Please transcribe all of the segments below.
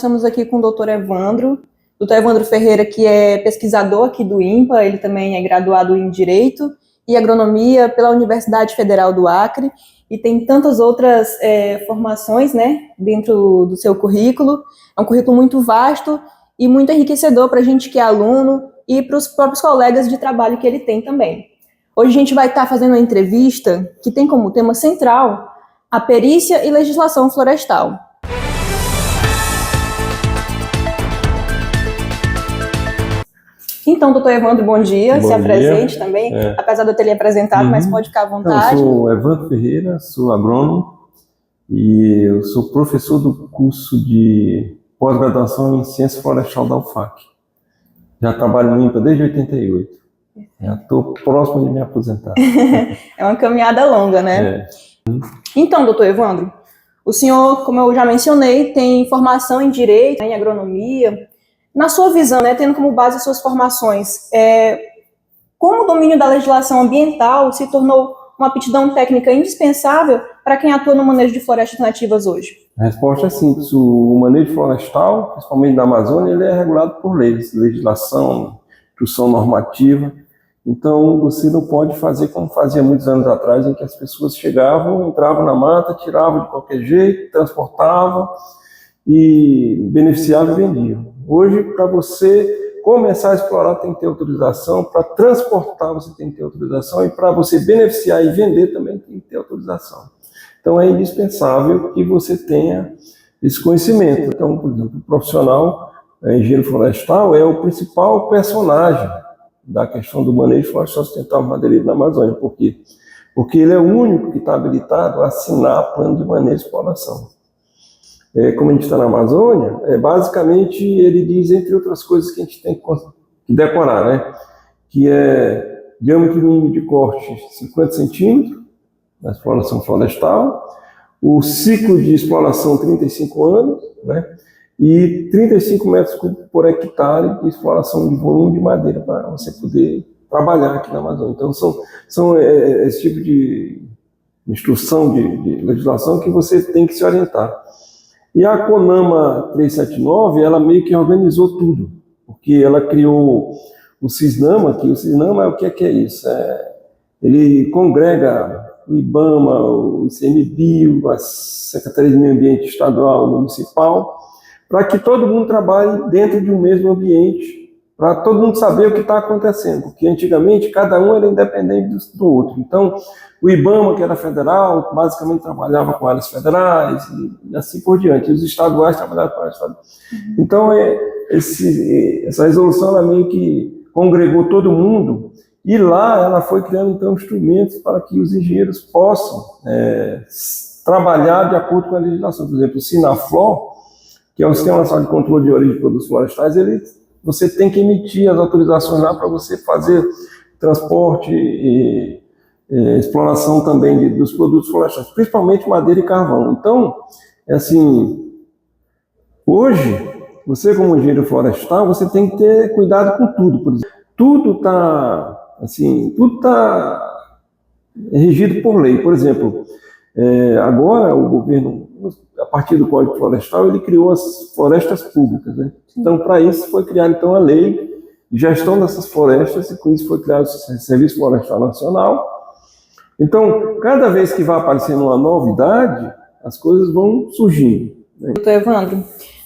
estamos aqui com o Dr. Evandro. Dr. Evandro Ferreira, que é pesquisador aqui do INPA, ele também é graduado em Direito e Agronomia pela Universidade Federal do Acre e tem tantas outras formações, né, dentro do seu currículo. É um currículo muito vasto e muito enriquecedor para a gente que é aluno e para os próprios colegas de trabalho que ele tem também. Hoje a gente vai estar fazendo uma entrevista que tem como tema central a perícia e legislação florestal. Então, doutor Evandro, bom dia. Se apresente também, apesar de eu ter lhe apresentado, mas pode ficar à vontade. Eu sou Evandro Ferreira, sou agrônomo e eu sou professor do curso de pós-graduação em Ciência Florestal da UFAC. Já trabalho no INPA desde 88. Já estou próximo de me aposentar. É uma caminhada longa, né? Então, doutor Evandro, o senhor, como eu já mencionei, tem formação em Direito, em Agronomia. Na sua visão, né, tendo como base as suas formações, como o domínio da legislação ambiental se tornou uma aptidão técnica indispensável para quem atua no manejo de florestas nativas hoje? A resposta é simples. O manejo florestal, principalmente na Amazônia, ele é regulado por leis, legislação, instrução normativa. Então, você não pode fazer como fazia muitos anos atrás, em que as pessoas chegavam, entravam na mata, tiravam de qualquer jeito, transportavam e beneficiavam e vendiam. Hoje, para você começar a explorar, tem que ter autorização, para transportar você tem que ter autorização e para você beneficiar e vender também tem que ter autorização. Então, é indispensável que você tenha esse conhecimento. Então, por exemplo, o profissional engenheiro florestal é o principal personagem da questão do manejo florestal sustentável madeireiro na Amazônia. Por quê? Porque ele é o único que está habilitado a assinar plano de manejo de exploração. Como a gente está na Amazônia, basicamente ele diz, entre outras coisas que a gente tem que decorar, né? Que é diâmetro mínimo de corte 50 centímetros na exploração florestal, o ciclo de exploração 35 anos, né? E 35 metros cúbicos por hectare de exploração de volume de madeira para você poder trabalhar aqui na Amazônia. Então, são esse tipo de instrução, de legislação que você tem que se orientar. E a CONAMA 379, ela meio que organizou tudo, porque ela criou o CISNAMA, que o CISNAMA o que é isso? Ele congrega o IBAMA, o ICMBio, a Secretaria de Meio Ambiente Estadual e Municipal, para que todo mundo trabalhe dentro de um mesmo ambiente, para todo mundo saber o que está acontecendo, porque antigamente cada um era independente do outro. Então, o IBAMA, que era federal, basicamente trabalhava com áreas federais e assim por diante. Os estaduais trabalhavam com áreas estaduais. Então, essa resolução ela meio que congregou todo mundo e lá ela foi criando então instrumentos para que os engenheiros possam trabalhar de acordo com a legislação. Por exemplo, o SINAFLOR, que é o Sistema Nacional de Controle de Origem de Produtos Florestais, você tem que emitir as autorizações lá para você fazer transporte e exploração também dos produtos florestais, principalmente madeira e carvão. Então, hoje, você como engenheiro florestal, você tem que ter cuidado com tudo. Por exemplo, tudo está regido por lei. Por exemplo, agora o governo, a partir do Código Florestal, ele criou as florestas públicas, né? Então, para isso foi criada então a lei de gestão dessas florestas e com isso foi criado o Serviço Florestal Nacional. Então, cada vez que vai aparecendo uma novidade, as coisas vão surgindo, né? Doutor Evandro,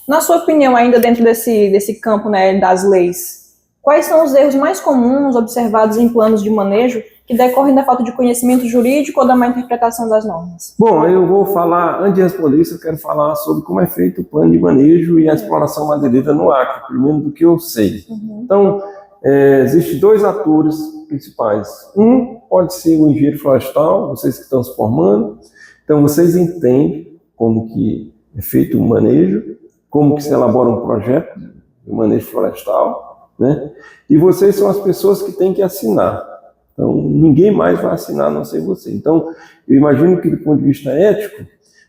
na sua opinião, ainda dentro desse campo, né, das leis, quais são os erros mais comuns observados em planos de manejo que decorrem da falta de conhecimento jurídico ou da má interpretação das normas? Bom, eu vou falar, antes de responder isso, eu quero falar sobre como é feito o plano de manejo e a exploração madeireira no Acre, primeiro do que eu sei. Então, existem dois atores principais. Um pode ser o engenheiro florestal, vocês que estão se formando, então vocês entendem como que é feito o manejo, como que se elabora um projeto de manejo florestal, né? E vocês são as pessoas que têm que assinar. Então, ninguém mais vai assinar a não ser você. Então, eu imagino que, do ponto de vista ético,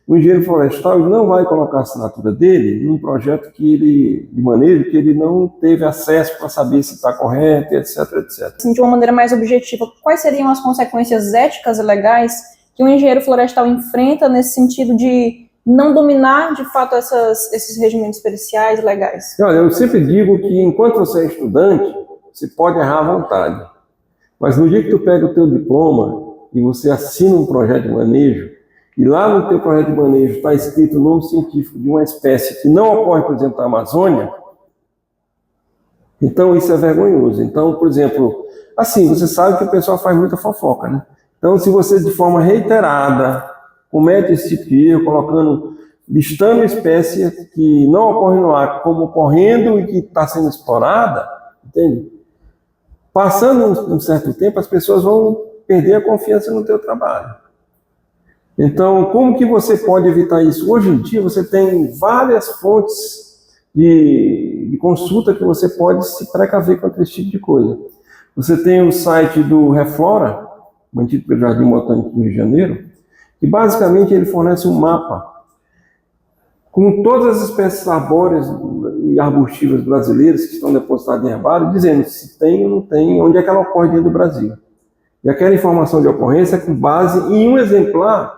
o engenheiro florestal ele não vai colocar a assinatura dele num projeto de manejo que ele não teve acesso para saber se está correto, etc, etc. De uma maneira mais objetiva, quais seriam as consequências éticas e legais que um engenheiro florestal enfrenta nesse sentido de não dominar, de fato, esses regimentos periciais legais? Olha, eu sempre digo que enquanto você é estudante, você pode errar à vontade. Mas no dia que tu pega o teu diploma e você assina um projeto de manejo, e lá no teu projeto de manejo está escrito o nome científico de uma espécie que não ocorre, por exemplo, na Amazônia, então isso é vergonhoso. Então, por exemplo, assim, você sabe que o pessoal faz muita fofoca, né? Então, se você de forma reiterada comete esse tipo de erro, listando espécie que não ocorre no Acre como ocorrendo e que está sendo explorada, entende? Passando um certo tempo, as pessoas vão perder a confiança no teu trabalho. Então, como que você pode evitar isso? Hoje em dia, você tem várias fontes de consulta que você pode se precaver contra esse tipo de coisa. Você tem o site do Reflora, mantido pelo Jardim Botânico do Rio de Janeiro, que basicamente ele fornece um mapa com todas as espécies arbóreas e arbustivas brasileiras que estão depositadas em herbário, dizendo se tem ou não tem, onde é que ela ocorre dentro do Brasil. E aquela informação de ocorrência é com base em um exemplar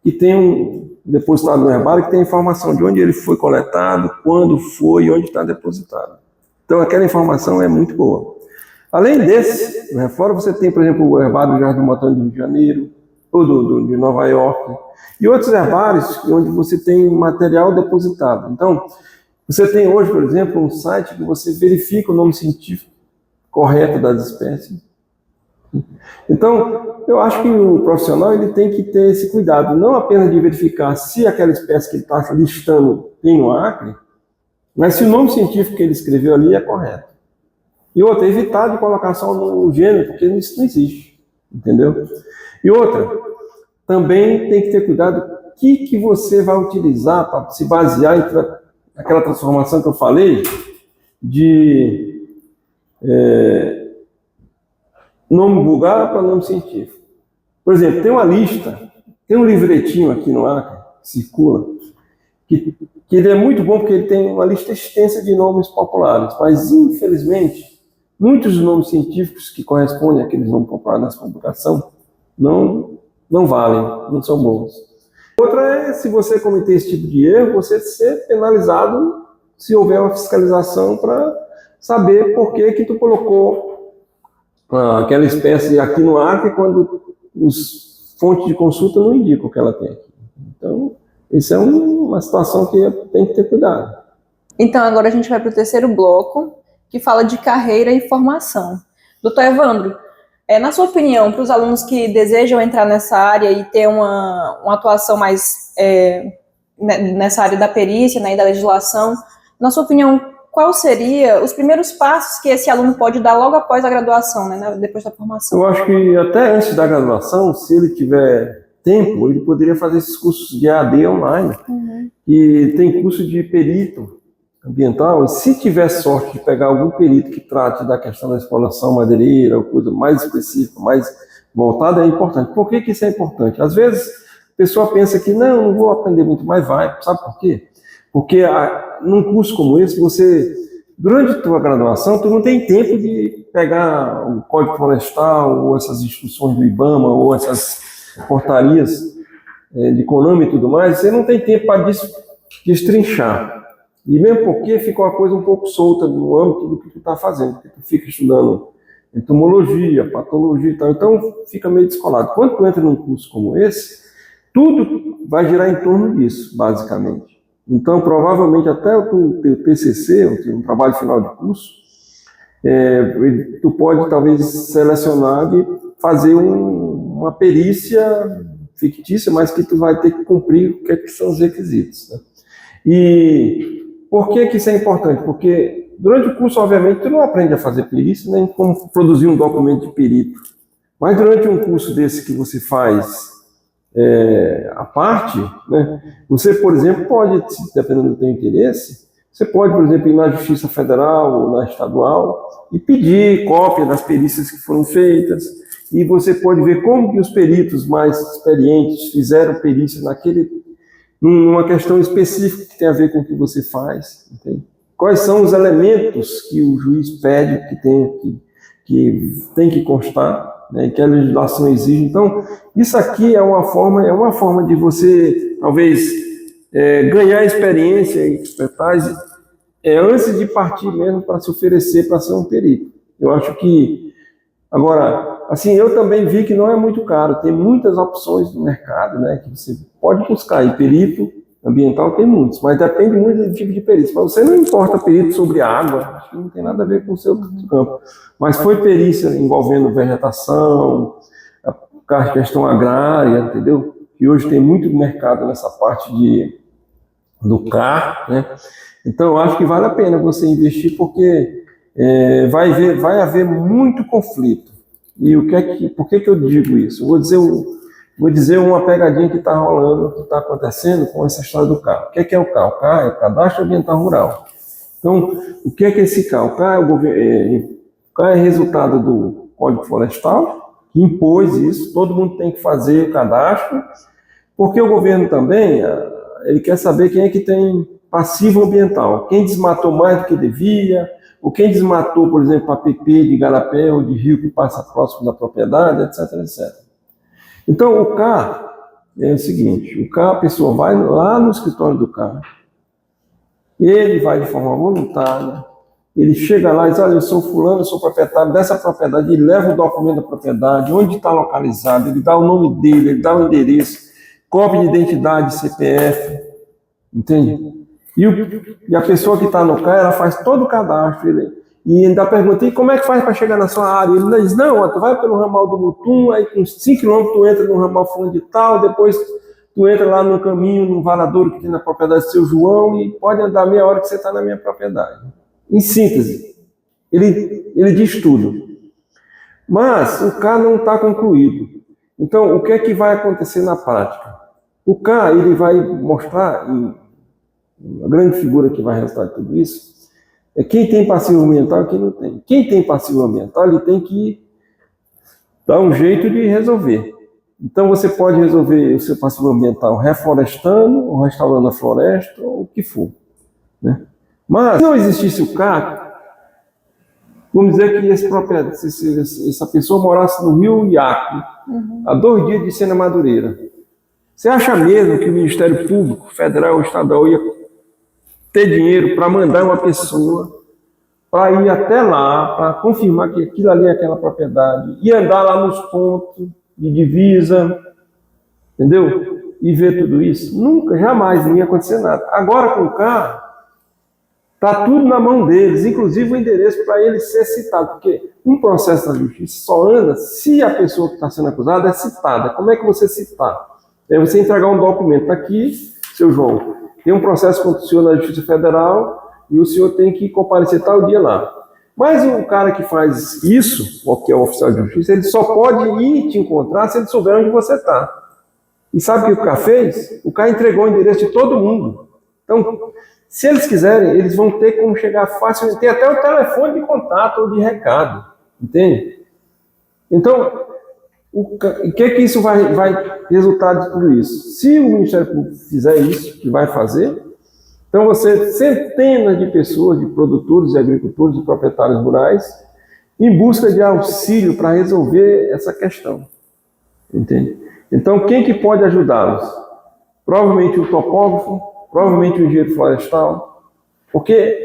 que tem depositado no herbário, que tem a informação de onde ele foi coletado, quando foi e onde está depositado. Então aquela informação é muito boa. Além desse, no Reflora, você tem, por exemplo, o herbário do Jardim Botânico do Rio de Janeiro, ou de Nova York, e outros herbários onde você tem material depositado. Então, você tem hoje, por exemplo, um site que você verifica o nome científico correto das espécies. Então, eu acho que o profissional ele tem que ter esse cuidado, não apenas de verificar se aquela espécie que ele está listando tem no Acre, mas se o nome científico que ele escreveu ali é correto. E outra, evitar de colocar só no gênero, porque isso não existe, entendeu? E outra, também tem que ter cuidado o que você vai utilizar para se basear em aquela transformação que eu falei de nome vulgar para nome científico. Por exemplo, tem uma lista, tem um livretinho aqui no Acre, que circula, que ele é muito bom porque ele tem uma lista extensa de nomes populares, mas infelizmente muitos dos nomes científicos que correspondem àqueles nomes populares nessa publicação não valem, não são bons. Outra é, se você cometer esse tipo de erro, você ser penalizado se houver uma fiscalização para saber por que tu colocou aquela espécie aqui no Acre quando os fontes de consulta não indicam o que ela tem aqui. Então, isso é uma situação que tem que ter cuidado. Então, agora a gente vai para o terceiro bloco, que fala de carreira e formação. Doutor Evandro, na sua opinião, para os alunos que desejam entrar nessa área e ter uma atuação mais nessa área da perícia, né, e da legislação, na sua opinião, qual seria os primeiros passos que esse aluno pode dar logo após a graduação, né, depois da formação? Eu acho que até antes da graduação, se ele tiver tempo, ele poderia fazer esses cursos de EAD online. E tem curso de perito ambiental, e se tiver sorte de pegar algum perito que trate da questão da exploração madeireira, ou coisa mais específica, mais voltada, é importante. Por que isso é importante? Às vezes a pessoa pensa que não vou aprender muito, mas vai. Sabe por quê? Porque num curso como esse, durante a tua graduação, tu não tem tempo de pegar o Código Florestal, ou essas instruções do IBAMA, ou essas portarias de CONAMA e tudo mais, você não tem tempo para destrinchar. E mesmo porque fica uma coisa um pouco solta no âmbito do que tu está fazendo, porque tu fica estudando entomologia, patologia e tal, então fica meio descolado. Quando tu entra num curso como esse, tudo vai girar em torno disso, basicamente. Então, provavelmente, até o teu TCC, o teu trabalho final de curso, tu pode, talvez, selecionar de fazer uma perícia fictícia, mas que tu vai ter que cumprir o que são os requisitos, né? E por que isso é importante? Porque durante o curso, obviamente, tu não aprende a fazer perícia, nem como produzir um documento de perito. Mas durante um curso desse que você faz à parte, né, você, por exemplo, pode, dependendo do teu interesse, você pode, por exemplo, ir na Justiça Federal ou na Estadual e pedir cópia das perícias que foram feitas, e você pode ver como que os peritos mais experientes fizeram perícia numa questão específica que tem a ver com o que você faz, entende? Quais são os elementos que o juiz pede que tem que constar, né, que a legislação exige. Então, isso aqui é uma forma de você, talvez, ganhar experiência e expertise antes de partir mesmo para se oferecer para ser um perito. Eu acho que, agora, assim, eu também vi que não é muito caro, tem muitas opções no mercado, né, que você pode buscar, e perito ambiental tem muitos, mas depende muito do tipo de perito. Para você não importa perito sobre água, acho que não tem nada a ver com o seu campo, mas foi perícia envolvendo vegetação, a questão agrária, entendeu? E hoje tem muito mercado nessa parte do CAR, né? Então eu acho que vale a pena você investir, porque vai haver muito conflito. E por que eu digo isso? Eu vou dizer uma pegadinha que está rolando, que está acontecendo com essa história do CAR. O que é o CAR? O CAR é o Cadastro Ambiental Rural. Então, o que é esse CAR? O CAR é resultado do Código Florestal, que impôs isso, todo mundo tem que fazer o cadastro, porque o governo também, ele quer saber quem é que tem passivo ambiental, quem desmatou mais do que devia, ou quem desmatou, por exemplo, a PP de garapé ou de rio que passa próximo da propriedade, etc, etc. Então, o CAR é o seguinte, o CAR, a pessoa vai lá no escritório do CAR, ele vai de forma voluntária, ele chega lá e diz, olha, eu sou fulano, eu sou proprietário dessa propriedade, ele leva o documento da propriedade, onde está localizado, ele dá o nome dele, ele dá o endereço, cópia de identidade, CPF, entende? E a pessoa que está no CAR, ela faz todo o cadastro, e ainda pergunta, e como é que faz para chegar na sua área? Ele diz, não, tu vai pelo ramal do Mutum, aí com 5 km tu entra no ramal fulano de tal, depois tu entra lá no caminho, no varadouro que tem na propriedade do seu João, e pode andar meia hora que você está na minha propriedade. Em síntese, ele diz tudo. Mas o CAR não está concluído. Então, o que é que vai acontecer na prática? O CAR, ele vai mostrar, a grande figura que vai resultar de tudo isso, é quem tem passivo ambiental e quem não tem. Quem tem passivo ambiental, ele tem que dar um jeito de resolver. Então, você pode resolver o seu passivo ambiental reflorestando, ou restaurando a floresta, ou o que for, né? Mas, se não existisse o CAR, vamos dizer que essa pessoa morasse no Rio Iaco, a 2 dias de Sena Madureira. Você acha mesmo que o Ministério Público, Federal ou Estadual, ia ter dinheiro para mandar uma pessoa para ir até lá, para confirmar que aquilo ali é aquela propriedade, e andar lá nos pontos de divisa, entendeu? E ver tudo isso? Nunca, jamais, não ia acontecer nada. Agora, com o CAR, está tudo na mão deles, inclusive o endereço para ele ser citado, porque um processo na justiça só anda se a pessoa que está sendo acusada é citada. Como é que você citar? É você entregar um documento aqui, seu João, tem um processo contra o senhor na Justiça Federal e o senhor tem que comparecer tal dia lá. Mas o cara que faz isso, que é o oficial de justiça, ele só pode ir te encontrar se ele souber onde você está. E sabe o que o cara fez? O cara entregou o endereço de todo mundo. Então, se eles quiserem, eles vão ter como chegar fácil, tem até o telefone de contato ou de recado, entende? Então, o que isso vai resultar de tudo isso? Se o Ministério Público fizer isso, que vai fazer, então centenas de pessoas, de produtores, de agricultores, de proprietários rurais, em busca de auxílio para resolver essa questão, entende? Então, quem que pode ajudá-los? Provavelmente o topógrafo, provavelmente o engenheiro florestal, porque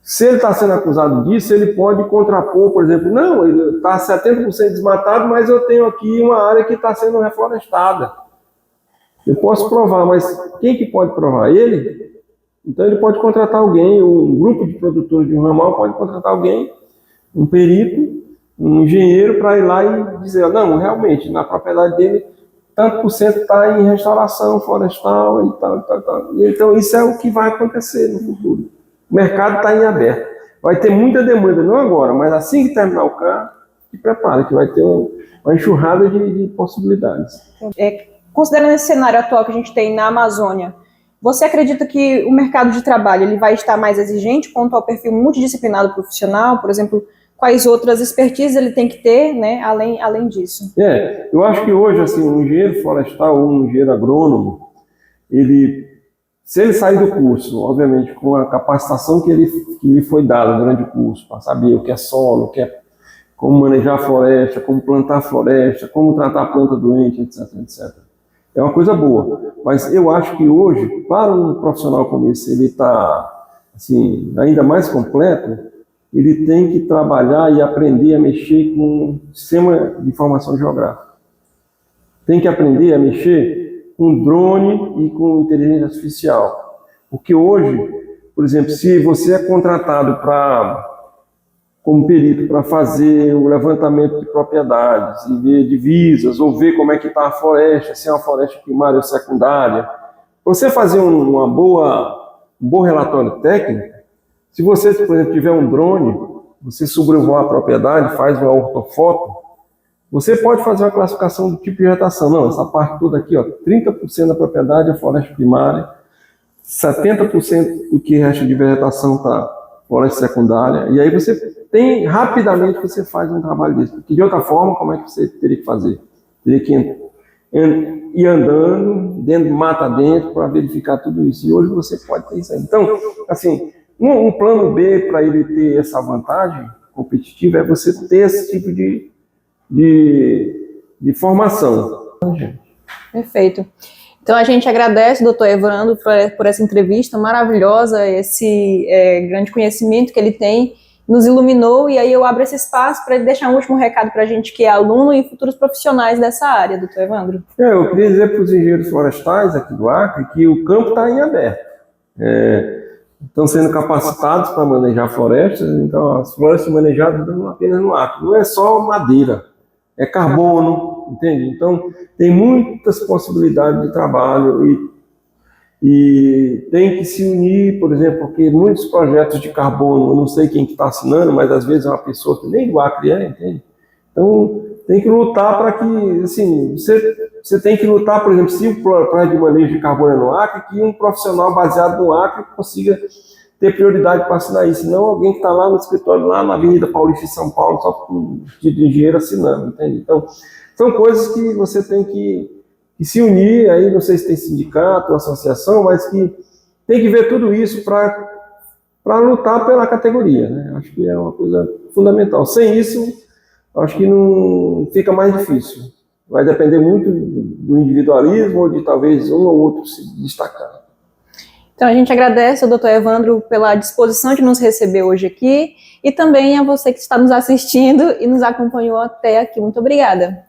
se ele está sendo acusado disso, ele pode contrapor, por exemplo, não, ele está 70% desmatado, mas eu tenho aqui uma área que está sendo reflorestada. Eu posso provar, mas quem que pode provar? Ele? Então ele pode contratar alguém, um grupo de produtores de um ramal pode contratar alguém, um perito, um engenheiro, para ir lá e dizer, não, realmente, na propriedade dele, tanto por cento está em restauração florestal e tal, tal, tal. Então isso é o que vai acontecer no futuro. O mercado está em aberto. Vai ter muita demanda, não agora, mas assim que terminar o CAR, se prepara, que vai ter uma enxurrada de possibilidades. Considerando esse cenário atual que a gente tem na Amazônia, você acredita que o mercado de trabalho ele vai estar mais exigente quanto ao perfil multidisciplinar do profissional? Por exemplo, quais outras expertises ele tem que ter, né, além disso? Eu acho que hoje, assim, um engenheiro florestal ou um engenheiro agrônomo, se ele sair do curso, obviamente, com a capacitação que lhe foi dada durante o curso, para saber o que é solo, como manejar a floresta, como plantar a floresta, como tratar a planta doente, etc, etc. é uma coisa boa. Mas eu acho que hoje, para um profissional como esse, ele está assim, ainda mais completo, ele tem que trabalhar e aprender a mexer com o sistema de informação geográfica. Tem que aprender a mexer com drone e com inteligência artificial. Porque hoje, por exemplo, se você é contratado como perito para fazer o levantamento de propriedades e ver divisas, ou ver como é que está a floresta, se é uma floresta primária ou secundária, você fazer um bom relatório técnico, se você, por exemplo, tiver um drone, você sobrevoar a propriedade, faz uma ortofoto, você pode fazer uma classificação do tipo de vegetação. Não, essa parte toda aqui, ó, 30% da propriedade é floresta primária, 70% do que resta de vegetação está floresta secundária, e aí rapidamente você faz um trabalho desse. Porque de outra forma, como é que você teria que fazer? Teria que ir andando, dentro de mata dentro, para verificar tudo isso. E hoje você pode ter isso aí. Então, assim, um plano B para ele ter essa vantagem competitiva é você ter esse tipo de formação. Perfeito. Então, a gente agradece, doutor Evandro, por essa entrevista maravilhosa, esse grande conhecimento que ele tem, nos iluminou, e aí eu abro esse espaço para ele deixar um último recado para a gente que é aluno e futuros profissionais dessa área, doutor Evandro. Eu queria dizer para os engenheiros florestais aqui do Acre que o campo está em aberto. Estão sendo capacitados para manejar florestas, então as florestas manejadas não apenas no Acre, não é só madeira, é carbono, entende? Então tem muitas possibilidades de trabalho e tem que se unir, por exemplo, porque muitos projetos de carbono, eu não sei quem que está assinando, mas às vezes é uma pessoa que nem do Acre entende? Então tem que lutar para que, assim, você tem que lutar, por exemplo, se o projeto de manejo de carbono é no Acre, que um profissional baseado no Acre consiga ter prioridade para assinar isso, não alguém que está lá no escritório, lá na Avenida Paulista de São Paulo, só com de engenheiro assinando, entende? Então, são coisas que você tem que se unir, aí não sei se tem sindicato ou associação, mas que tem que ver tudo isso para lutar pela categoria, né? Acho que é uma coisa fundamental. Sem isso, acho que não fica mais difícil. Vai depender muito do individualismo ou de talvez um ou outro se destacar. Então, a gente agradece ao doutor Evandro pela disposição de nos receber hoje aqui e também a você que está nos assistindo e nos acompanhou até aqui. Muito obrigada.